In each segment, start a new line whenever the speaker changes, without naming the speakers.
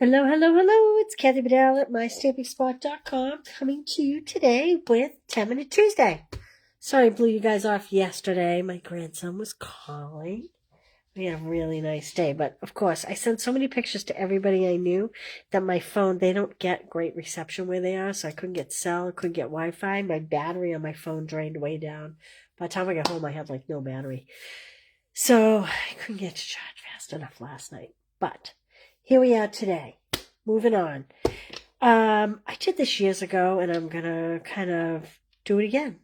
Hello, hello, hello. It's Kathy Bedell at mystampingspot.com coming to you today with 10 Minute Tuesday. Sorry I blew you guys off yesterday. My grandson was calling. We had a really nice day, but of course, I sent so many pictures to everybody I knew that my phone, they don't get great reception where they are, so I couldn't get cell, couldn't get Wi-Fi. My battery on my phone drained way down. By the time I got home, I had like no battery. So I couldn't get to charge fast enough last night. But here we are today. Moving on. I did this years ago, and I'm gonna kind of do it again.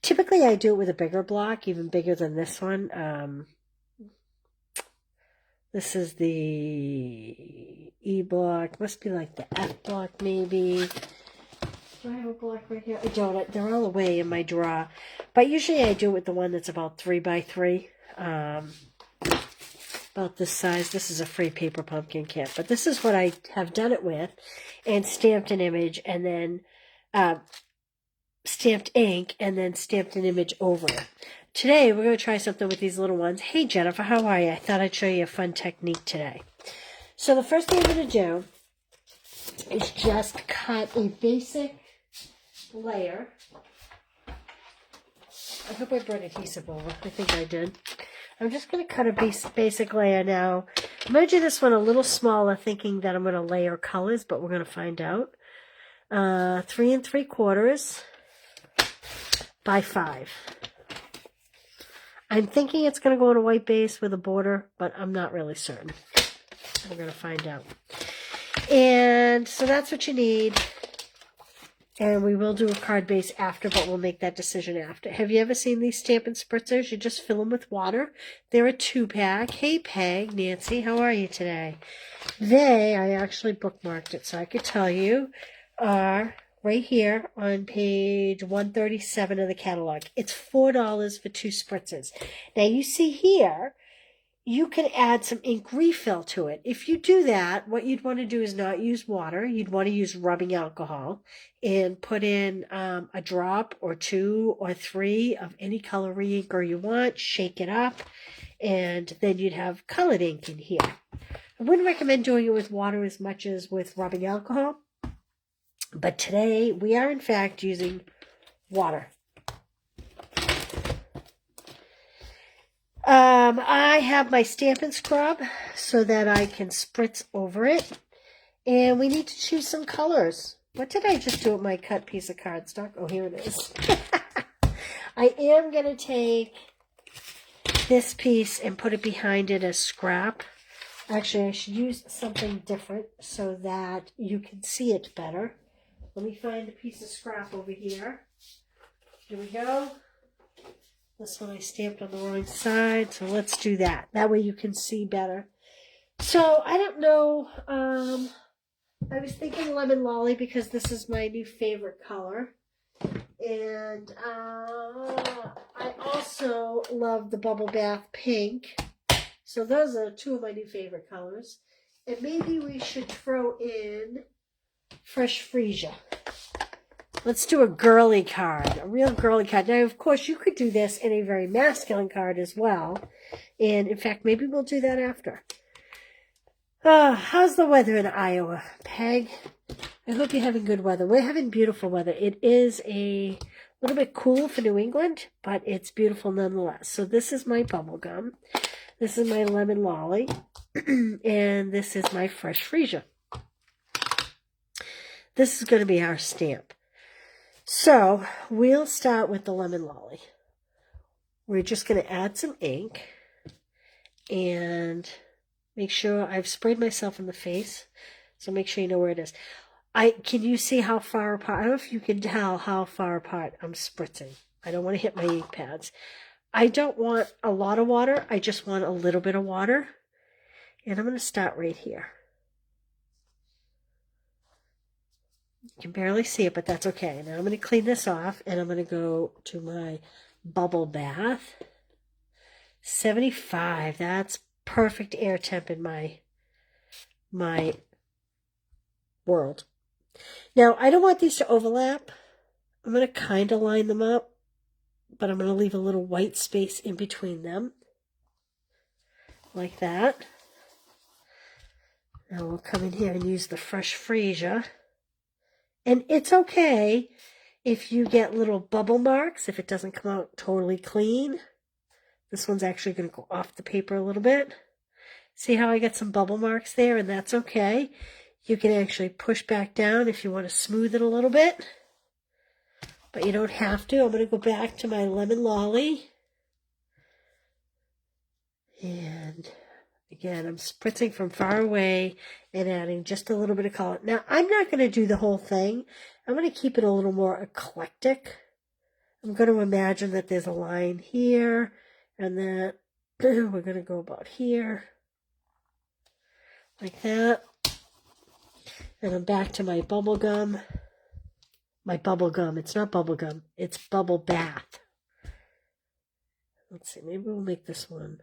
Typically, I do it with a bigger block, even bigger than this one. This is the E block. Must be like the F block, maybe. Do I have a block right here? I don't. They're all away in my drawer. But usually I do it with the one that's about 3 by 3. About this size. This is a free paper pumpkin kit. But this is what I have done it with. And stamped an image and then stamped ink and then stamped an image over it. Today we're going to try something with these little ones. Hey Jennifer, how are you? I thought I'd show you a fun technique today. So the first thing I'm going to do is just cut a basic layer. I hope I brought adhesive over. I think I did. I'm just going to cut a basic layer now. I'm going to do this one a little smaller, thinking that I'm going to layer colors, but we're going to find out. 3 3/4 by 5. I'm thinking it's going to go on a white base with a border, but I'm not really certain. We're going to find out. And so that's what you need. And we will do a card base after, but we'll make that decision after. Have you ever seen these Stampin' Spritzers? You just fill them with water. They're a 2-pack. Hey, Peg, Nancy, how are you today? I actually bookmarked it so I could tell you, are right here on page 137 of the catalog. It's $4 for 2 spritzers. Now, you see here, you can add some ink refill to it. If you do that, what you'd want to do is not use water. You'd want to use rubbing alcohol and put in a drop or 2 or 3 of any color re-inker you want, shake it up, and then you'd have colored ink in here. I wouldn't recommend doing it with water as much as with rubbing alcohol, but today we are in fact using water. I have my Stampin' Scrub so that I can spritz over it. And we need to choose some colors. What did I just do with my cut piece of cardstock? Oh, here it is. I am going to take this piece and put it behind it as scrap. Actually, I should use something different so that you can see it better. Let me find a piece of scrap over here. Here we go. This one I stamped on the wrong side, so let's do that. That way you can see better. So, I don't know, I was thinking Lemon Lolly because this is my new favorite color. And I also love the Bubble Bath Pink. So those are 2 of my new favorite colors. And maybe we should throw in Fresh Freesia. Let's do a girly card, a real girly card. Now, of course, you could do this in a very masculine card as well. And, in fact, maybe we'll do that after. How's the weather in Iowa, Peg? I hope you're having good weather. We're having beautiful weather. It is a little bit cool for New England, but it's beautiful nonetheless. So this is my bubble gum. This is my Lemon Lolly. And this is my Fresh Freesia. This is going to be our stamp. So, we'll start with the Lemon Lolly. We're just going to add some ink and make sure I've sprayed myself in the face. So make sure you know where it is. Can you see how far apart? I don't know if you can tell how far apart I'm spritzing. I don't want to hit my ink pads. I don't want a lot of water. I just want a little bit of water. And I'm going to start right here. You can barely see it, but that's okay. Now I'm going to clean this off, and I'm going to go to my bubble bath. 75. That's perfect air temp in my world. Now, I don't want these to overlap. I'm going to kind of line them up, but I'm going to leave a little white space in between them. Like that. Now we'll come in here and use the Fresh Freesia. And it's okay if you get little bubble marks, if it doesn't come out totally clean. This one's actually going to go off the paper a little bit. See how I get some bubble marks there, and that's okay. You can actually push back down if you want to smooth it a little bit. But you don't have to. I'm going to go back to my lemon lolly. And again, I'm spritzing from far away and adding just a little bit of color. Now, I'm not going to do the whole thing. I'm going to keep it a little more eclectic. I'm going to imagine that there's a line here, and that we're going to go about here, like that. And I'm back to my bubble gum. My bubble gum. It's not bubble gum. It's bubble bath. Let's see. Maybe we'll make this one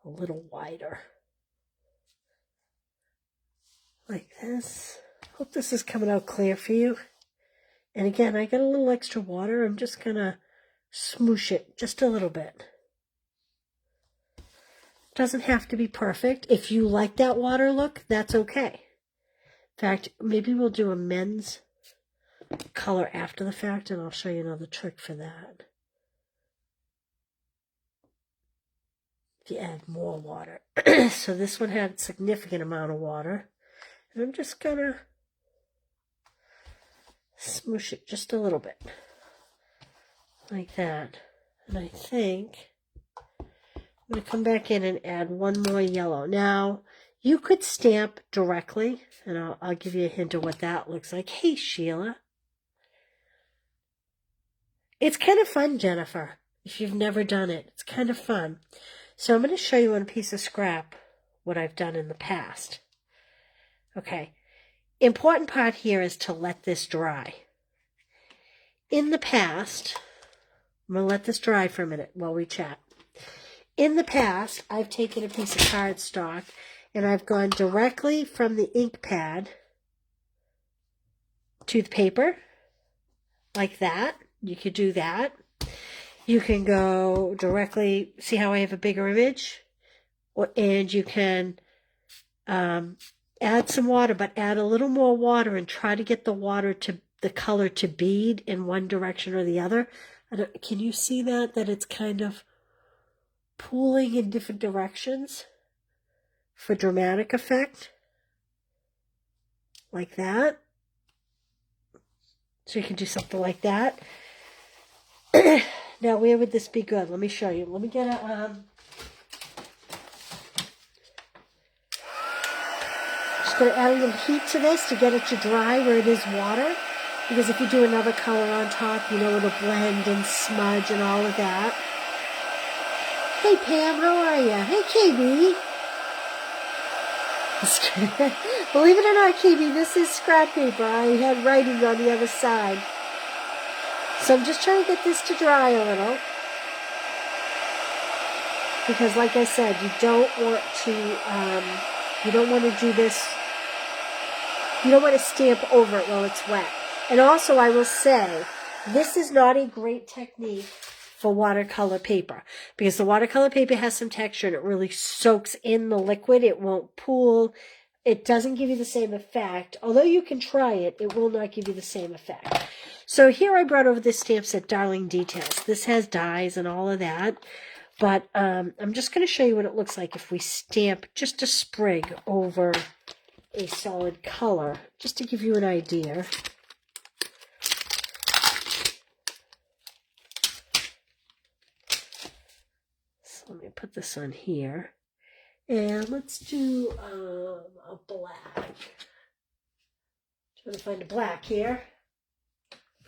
a little wider. Like this. Hope this is coming out clear for you. And again, I got a little extra water. I'm just going to smoosh it just a little bit. Doesn't have to be perfect. If you like that water look, that's okay. In fact, maybe we'll do a men's color after the fact, and I'll show you another trick for that. If you add more water. So this one had a significant amount of water. And I'm just going to smoosh it just a little bit. Like that. And I think I'm going to come back in and add one more yellow. Now, you could stamp directly, and I'll give you a hint of what that looks like. Hey, Sheila. It's kind of fun, Jennifer, if you've never done it. It's kind of fun. So I'm going to show you on a piece of scrap what I've done in the past. Okay. Important part here is to let this dry. In the past, I'm going to let this dry for a minute while we chat. In the past, I've taken a piece of cardstock and I've gone directly from the ink pad to the paper, like that. You could do that. You can go directly, see how I have a bigger image? And you can add some water, but add a little more water and try to get the color to bead in one direction or the other. Can you see that it's kind of pooling in different directions for dramatic effect? Like that. So you can do something like that. Now, where would this be good? Let me show you. Let me get a... just going to add a little heat to this to get it to dry where it is water. Because if you do another color on top, you know it'll blend and smudge and all of that. Hey, Pam, how are you? Hey, KB. Believe it or not, KB, this is scrap paper. I had writing on the other side. So I'm just trying to get this to dry a little. Because like I said, you don't want to do this, you don't want to stamp over it while it's wet. And also I will say, this is not a great technique for watercolor paper. Because the watercolor paper has some texture and it really soaks in the liquid. It won't pool. It doesn't give you the same effect. Although you can try it, it will not give you the same effect. So here I brought over this stamp set, Darling Details. This has dies and all of that. But I'm just going to show you what it looks like if we stamp just a sprig over a solid color, just to give you an idea. So let me put this on here. And let's do a black. Trying to find a black here.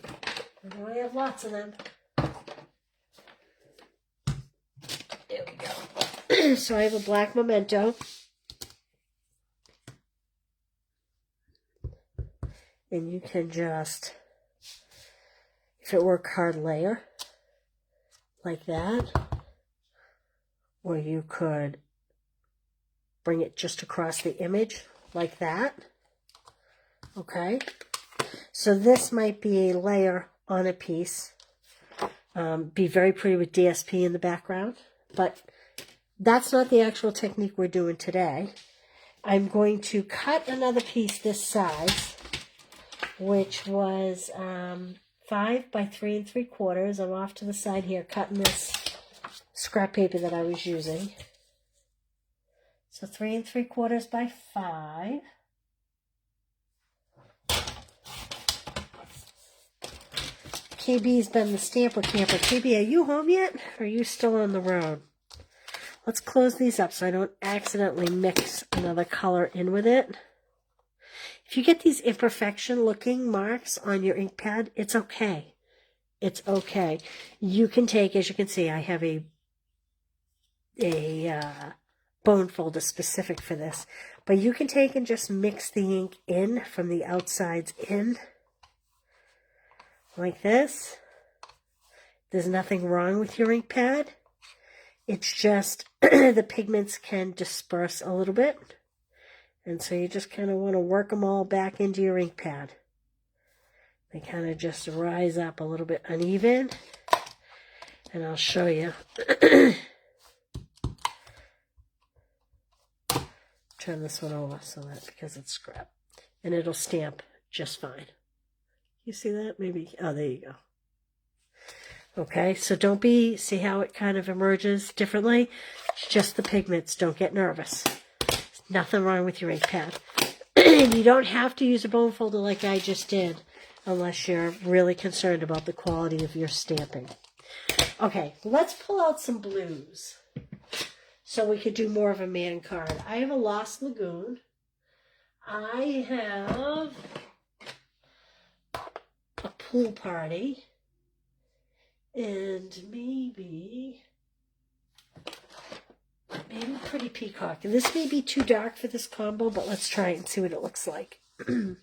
I know I have lots of them. There we go. So I have a black Memento. And you can just, if it were card layer, like that. Or you could bring it just across the image, like that. Okay. So this might be a layer on a piece. Be very pretty with DSP in the background. But that's not the actual technique we're doing today. I'm going to cut another piece this size, which was 5 by 3 3/4. I'm off to the side here cutting this scrap paper that I was using. So 3 3/4 by 5. KB's been the stamper camper. KB, are you home yet? Or are you still on the road? Let's close these up so I don't accidentally mix another color in with it. If you get these imperfection looking marks on your ink pad, it's okay. It's okay. You can take, as you can see, I have a bone folder specific for this. But you can take and just mix the ink in from the outsides in. Like this. There's nothing wrong with your ink pad. It's just the pigments can disperse a little bit. And so you just kind of want to work them all back into your ink pad. They kind of just rise up a little bit uneven. And I'll show you. Turn this one over so that because it's scrap. And it'll stamp just fine. You see that? Maybe. Oh, there you go. Okay, so don't be, see how it kind of emerges differently? It's just the pigments. Don't get nervous. There's nothing wrong with your ink pad. And you don't have to use a bone folder like I just did unless you're really concerned about the quality of your stamping. Okay, let's pull out some blues so we could do more of a man card. I have a Lost Lagoon. I have a Pool Party. And maybe Pretty Peacock. And this may be too dark for this combo, but let's try it and see what it looks like. It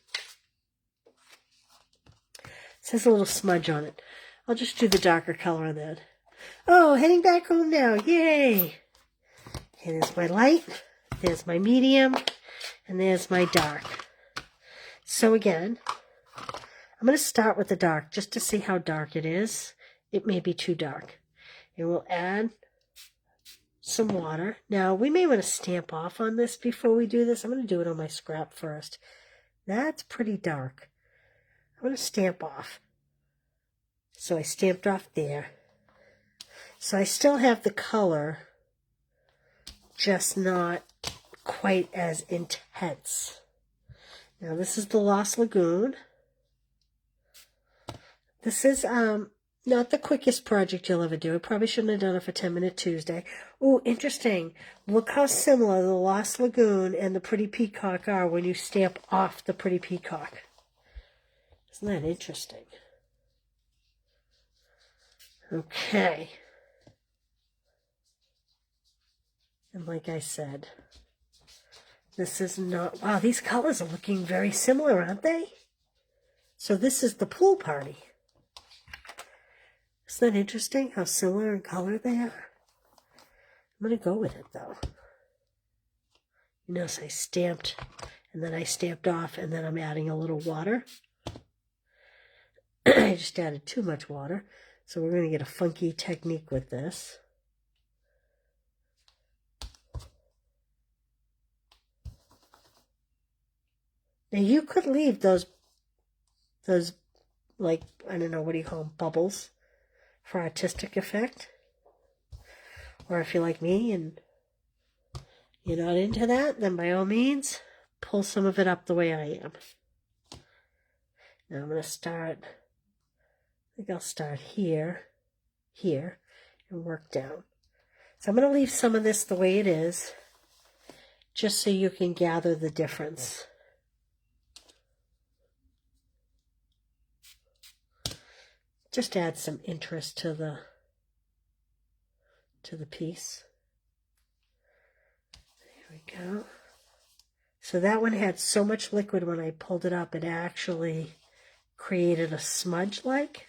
says a little smudge on it. I'll just do the darker color on that. Oh, heading back home now. Yay! Okay, there's my light. There's my medium. And there's my dark. So again, I'm going to start with the dark just to see how dark it is. It may be too dark. And we'll add some water. Now, we may want to stamp off on this before we do this. I'm going to do it on my scrap first. That's pretty dark. I'm going to stamp off. So I stamped off there. So I still have the color, just not quite as intense. Now, this is the Lost Lagoon. This is not the quickest project you'll ever do. I probably shouldn't have done it for 10-Minute Tuesday. Oh, interesting. Look how similar the Lost Lagoon and the Pretty Peacock are when you stamp off the Pretty Peacock. Isn't that interesting? Okay. And like I said, this is not... Wow, these colors are looking very similar, aren't they? So this is the Pool Party. Isn't that interesting how similar in color they are? I'm going to go with it, though. You notice I stamped, and then I stamped off, and then I'm adding a little water. I just added too much water, so we're going to get a funky technique with this. Now, you could leave those like, I don't know, what do you call them, bubbles, for artistic effect. Or if you're like me and you're not into that, then by all means, pull some of it up the way I am. Now I'm going to start, I think I'll start here, here, and work down. So I'm going to leave some of this the way it is, just so you can gather the difference. Just add some interest to the piece. There we go. So that one had so much liquid when I pulled it up, it actually created a smudge like.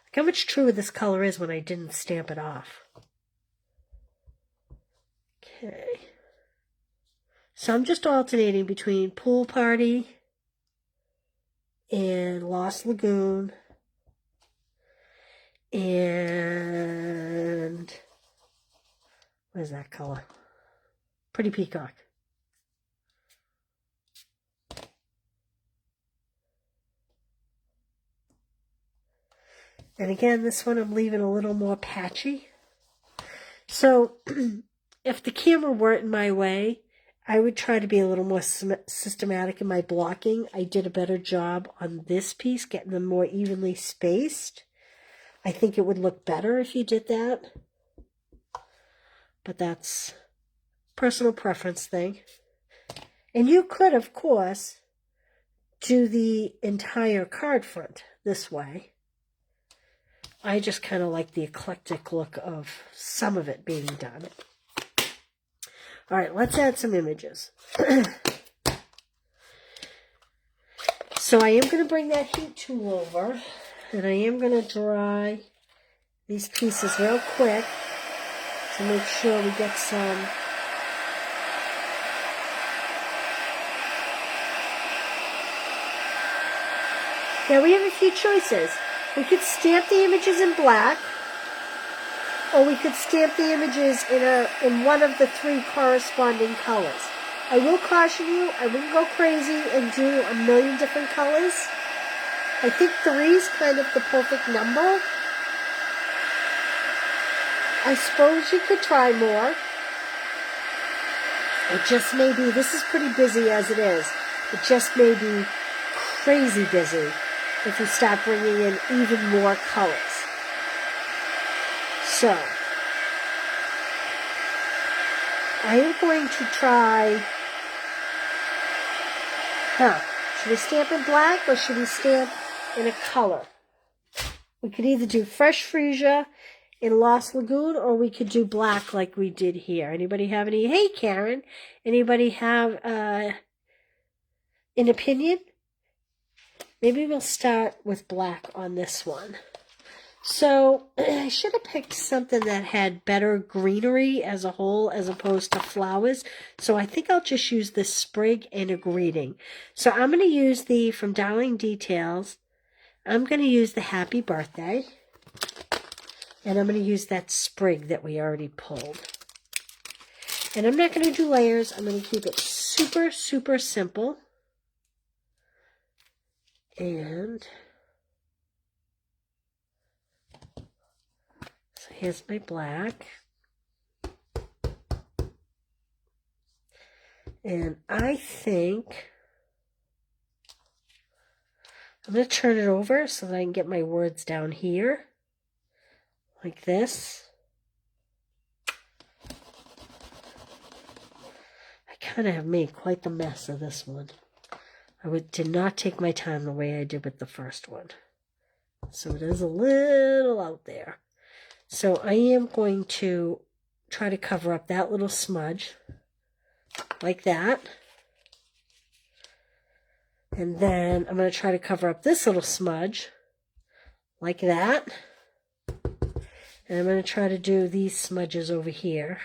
Look how much truer this color is when I didn't stamp it off. Okay. So I'm just alternating between Pool Party and Lost Lagoon and what is that color? Pretty Peacock. And again, this one I'm leaving a little more patchy. So if the camera weren't in my way, I would try to be a little more systematic in my blocking. I did a better job on this piece, getting them more evenly spaced. I think it would look better if you did that. But that's personal preference thing. And you could, of course, do the entire card front this way. I just kind of like the eclectic look of some of it being done. All right, let's add some images. So I am going to bring that heat tool over, and I am going to dry these pieces real quick to make sure we get some Now we have a few choices. We could stamp the images in black, or we could stamp the images in one of the 3 corresponding colors. I will caution you, I wouldn't go crazy and do a million different colors. I think 3 is kind of the perfect number. I suppose you could try more. It just may be, this is pretty busy as it is. It just may be crazy busy if you start bringing in even more colors. So, I am going to try, should we stamp in black or should we stamp in a color? We could either do Fresh Freesia in Lost Lagoon, or we could do black like we did here. Anybody have any? Hey, Karen. Anybody have an opinion? Maybe we'll start with black on this one. So I should have picked something that had better greenery as a whole as opposed to flowers. So I think I'll just use the sprig and a greeting. So I'm going to use from Darling Details. I'm going to use the Happy Birthday. And I'm going to use that sprig that we already pulled. And I'm not going to do layers. I'm going to keep it super, super simple. And so here's my black. And I think I'm going to turn it over so that I can get my words down here. Like this. I kind of have made quite the mess of this one. Did not take my time the way I did with the first one. So it is a little out there. So I am going to try to cover up that little smudge. Like that. And then I'm going to try to cover up this little smudge. Like that. And I'm going to try to do these smudges over here.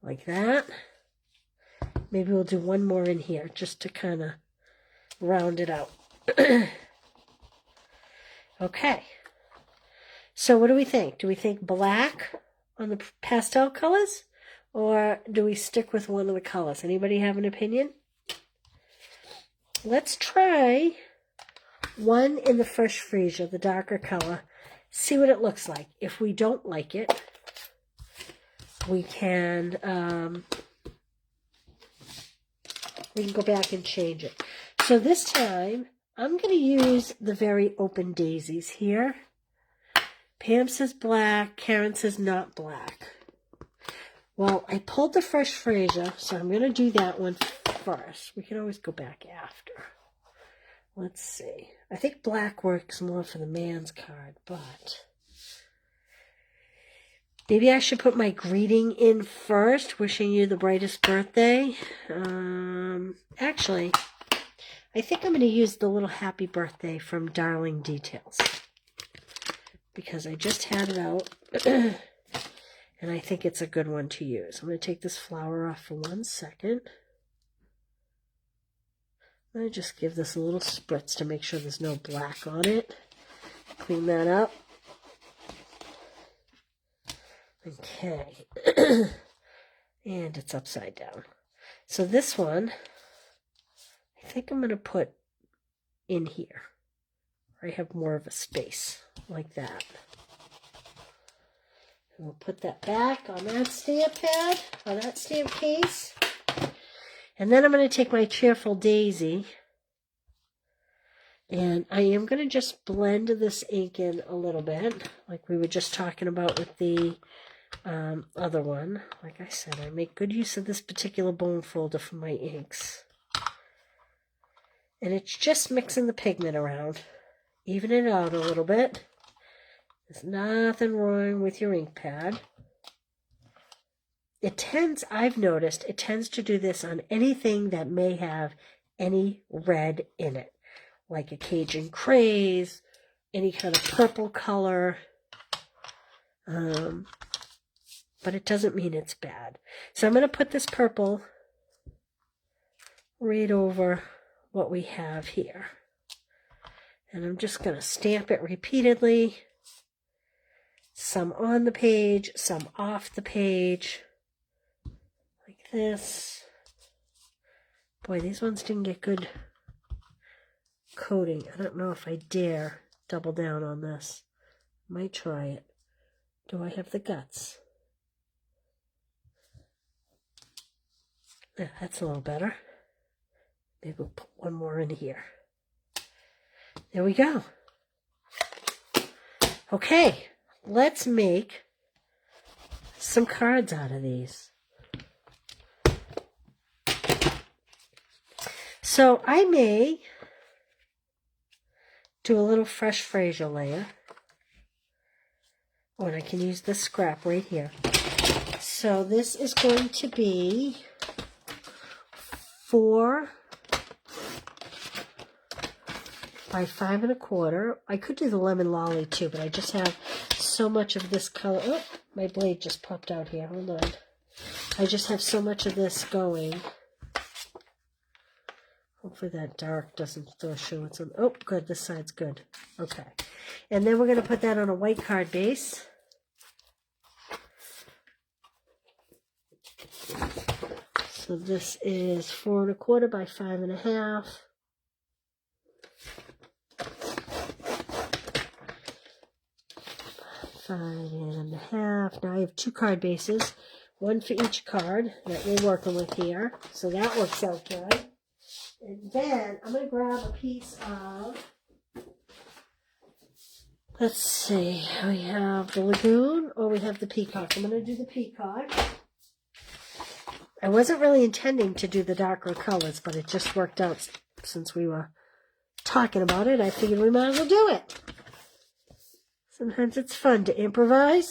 Like that. Maybe we'll do one more in here just to kind of round it out. Okay. So what do we think? Do we think black on the pastel colors? Or do we stick with one of the colors? Anybody have an opinion? Let's try one in the Fresh Freesia, the darker color. See what it looks like. If we don't like it, we can go back and change it. So this time, I'm going to use the Very Open Daisies here. Pam says black. Karen says not black. Well, I pulled the Fresh Freesia, so I'm going to do that one first. We can always go back after. Let's see. I think black works more for the man's card, but maybe I should put my greeting in first, wishing you the brightest birthday. Actually, I think I'm going to use the little happy birthday from Darling Details because I just had it out and I think it's a good one to use. I'm going to take this flower off for 1 second. I'm going to just give this a little spritz to make sure there's no black on it. Clean that up. Okay. And it's upside down. So this one, I think I'm going to put in here. I have more of a space like that. And we'll put that back on that stamp pad, on that stamp case. And then I'm going to take my Cheerful Daisy, and I am going to just blend this ink in a little bit, like we were just talking about with the other one. Like I said, I make good use of this particular bone folder for my inks. And it's just mixing the pigment around. Even it out a little bit. There's nothing wrong with your ink pad. It tends, I've noticed, it tends to do this on anything that may have any red in it. Like a Cajun Craze, any kind of purple color. But it doesn't mean it's bad. So I'm going to put this purple right over what we have here. And I'm just going to stamp it repeatedly. Some on the page, some off the page. Like this. Boy, these ones didn't get good coating. I don't know if I dare double down on this. Might try it. Do I have the guts? Yeah, that's a little better. Maybe we'll put one more in here. There we go. Okay, let's make some cards out of these. So I may do a little fresh Fraser layer. Oh, and I can use this scrap right here. So this is going to be 4 by 5 1/4. I could do the Lemon Lolly too, but I just have so much of this color. Oh, my blade just popped out here. Hold on. I just have so much of this going. Hopefully that dark doesn't still show what's on. Oh, good. This side's good. Okay. And then we're going to put that on a white card base. So this is 4 1/4 by 5 1/2. Five and a half. Now I have 2 card bases, one for each card that we're working with here. So that works out good. And then I'm going to grab a piece of, let's see, we have the Lagoon or we have the Peacock. I'm going to do the Peacock. I wasn't really intending to do the darker colors, but it just worked out since we were talking about it. I figured we might as well do it. Sometimes it's fun to improvise.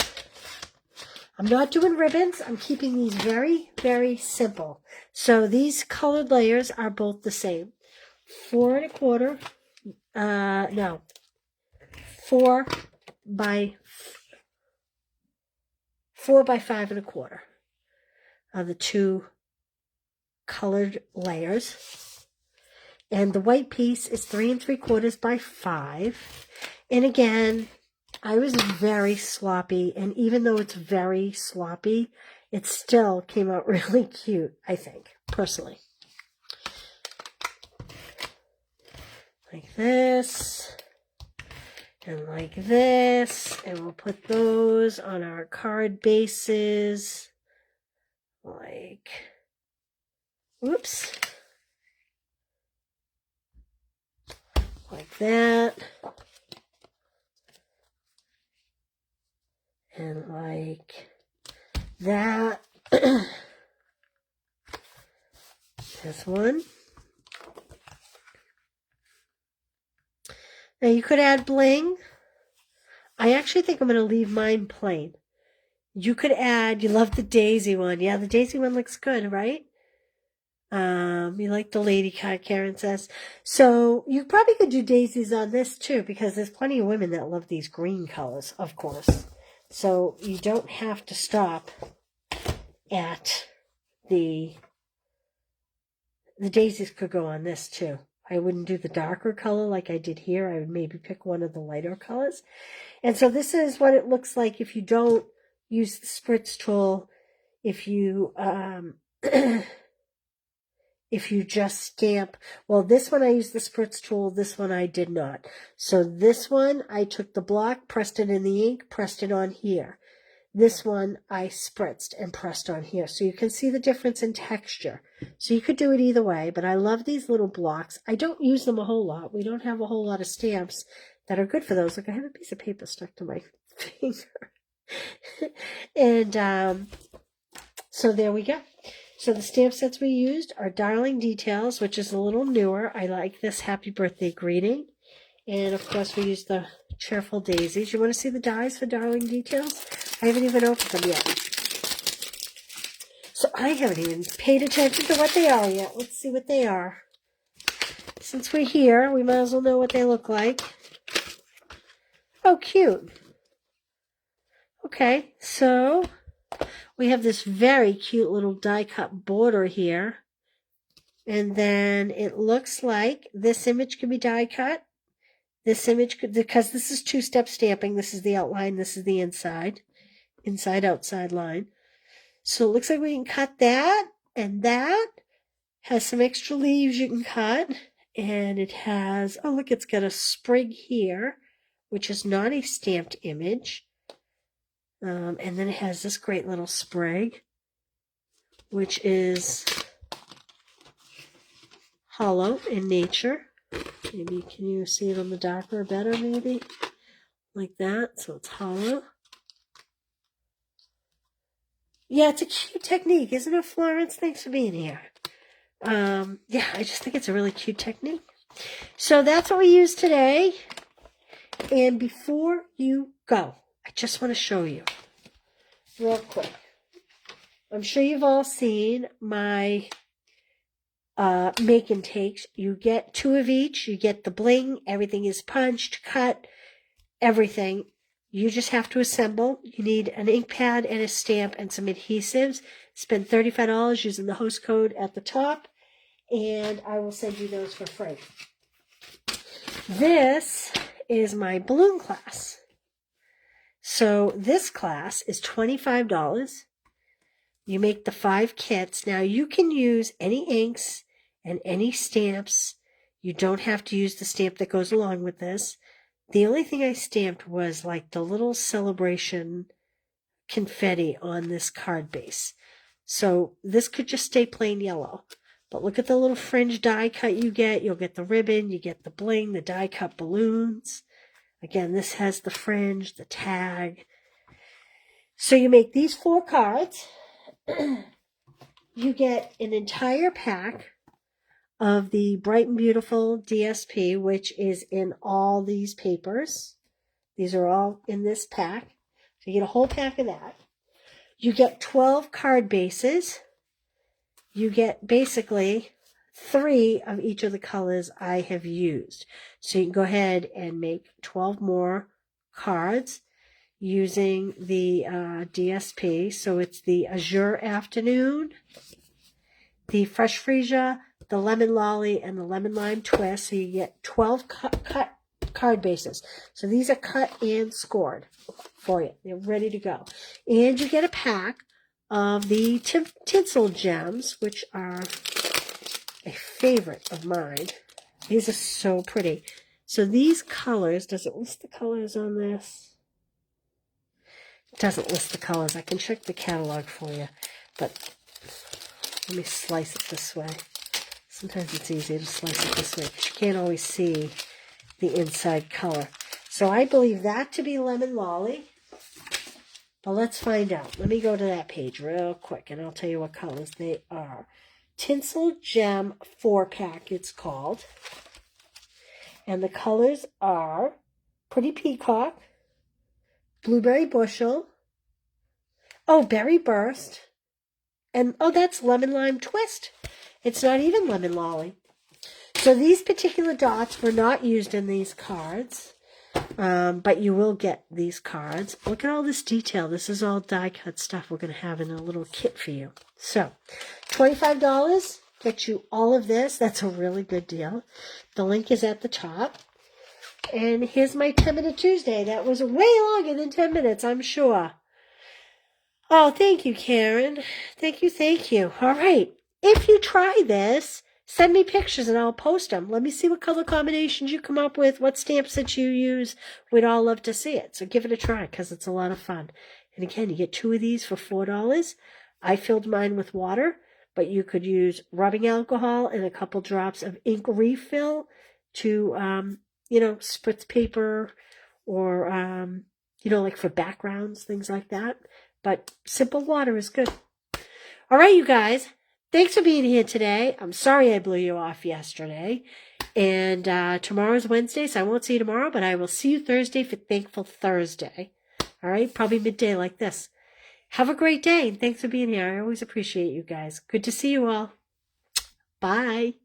I'm not doing ribbons. I'm keeping these very, very simple. So these colored layers are both the same. 4 1/4. No. 4 by 5 1/4 are the 2 colored layers. And the white piece is 3 3/4 by 5. And again, I was very sloppy, and even though it's very sloppy, it still came out really cute, I think, personally. Like this, and like this, and we'll put those on our card bases, like, whoops, like that. And like that. This one. Now you could add bling. I actually think I'm going to leave mine plain. You could add, you love the daisy one. Yeah, the daisy one looks good, right? You like the lady card, Karen says. So you probably could do daisies on this too, because there's plenty of women that love these green colors, of course. So you don't have to stop at the daisies could go on this too. I wouldn't do the darker color like I did here. I would maybe pick one of the lighter colors. And so this is what it looks like if you don't use the spritz tool. If you if you just stamp. Well, this one I used the spritz tool. This one I did not. So this one, I took the block, pressed it in the ink, pressed it on here. This one I spritzed and pressed on here. So you can see the difference in texture. So you could do it either way, but I love these little blocks. I don't use them a whole lot. We don't have a whole lot of stamps that are good for those. Look, I have a piece of paper stuck to my finger. And so there we go. So the stamp sets we used are Darling Details, which is a little newer. I like this Happy Birthday greeting. And of course we used the Cheerful Daisies. You want to see the dies for Darling Details? I haven't even opened them yet. So I haven't even paid attention to what they are yet. Let's see what they are. Since we're here, we might as well know what they look like. Oh, cute. Okay, so we have this very cute little die cut border here. And then it looks like this image can be die cut. This image could, because this is two-step stamping. This is the outline, this is the inside. Inside, outside line. So it looks like we can cut that, and that has some extra leaves you can cut. And it has, oh look, it's got a sprig here, which is not a stamped image. And then it has this great little sprig, which is hollow in nature. Maybe, can you see it on the darker better, maybe? Like that, so it's hollow. Yeah, it's a cute technique, isn't it, Florence? Thanks for being here. Yeah, I just think it's a really cute technique. So that's what we used today. And before you go, I just want to show you real quick. I'm sure you've all seen my make and takes. You get 2 of each. You get the bling. Everything is punched, cut, everything. You just have to assemble. You need an ink pad and a stamp and some adhesives. Spend $35 using the host code at the top, and I will send you those for free. This is my balloon class. So this class is $25. You make the 5 kits. Now you can use any inks and any stamps. You don't have to use the stamp that goes along with this. The only thing I stamped was like the little celebration confetti on this card base. So this could just stay plain yellow. But look at the little fringe die cut you get. You'll get the ribbon, you get the bling, the die cut balloons. Again, this has the fringe, the tag. So you make these 4 cards. You get an entire pack of the Bright and Beautiful DSP, which is in all these papers. These are all in this pack. So you get a whole pack of that. You get 12 card bases. You get basically 3 of each of the colors I have used. So you can go ahead and make 12 more cards using the DSP. So it's the Azure Afternoon, the Fresh Freesia, the Lemon Lolly, and the Lemon Lime Twist. So you get 12 cut card bases. So these are cut and scored for you. They're ready to go. And you get a pack of the Tinsel Gems, which are a favorite of mine. These are so pretty. So these colors, does it list the colors on this? It doesn't list the colors. I can check the catalog for you, but let me slice it this way. Sometimes it's easier to slice it this way because you can't always see the inside color. So I believe that to be Lemon Lolly. But let's find out. Let me go to that page real quick and I'll tell you what colors they are. Tinsel Gem 4-pack it's called. And the colors are Pretty Peacock, Blueberry Bushel, oh, Berry Burst, and oh, that's Lemon Lime Twist. It's not even Lemon Lolly. So these particular dots were not used in these cards, but you will get these cards. Look at all this detail. This is all die cut stuff we're going to have in a little kit for you. So $25 gets you all of this. That's a really good deal. The link is at the top. And here's my 10-minute Tuesday. That was way longer than 10 minutes, I'm sure. Oh, thank you, Karen. Thank you, thank you. All right. if you try this, send me pictures and I'll post them. Let me see what color combinations you come up with, what stamps that you use. We'd all love to see it. So give it a try because it's a lot of fun. And again, you get 2 of these for $4. I filled mine with water, but you could use rubbing alcohol and a couple drops of ink refill to, spritz paper or, like for backgrounds, things like that. But simple water is good. All right, you guys. Thanks for being here today. I'm sorry I blew you off yesterday. And tomorrow's Wednesday, so I won't see you tomorrow, but I will see you Thursday for Thankful Thursday. All right, probably midday like this. Have a great day, and thanks for being here. I always appreciate you guys. Good to see you all. Bye.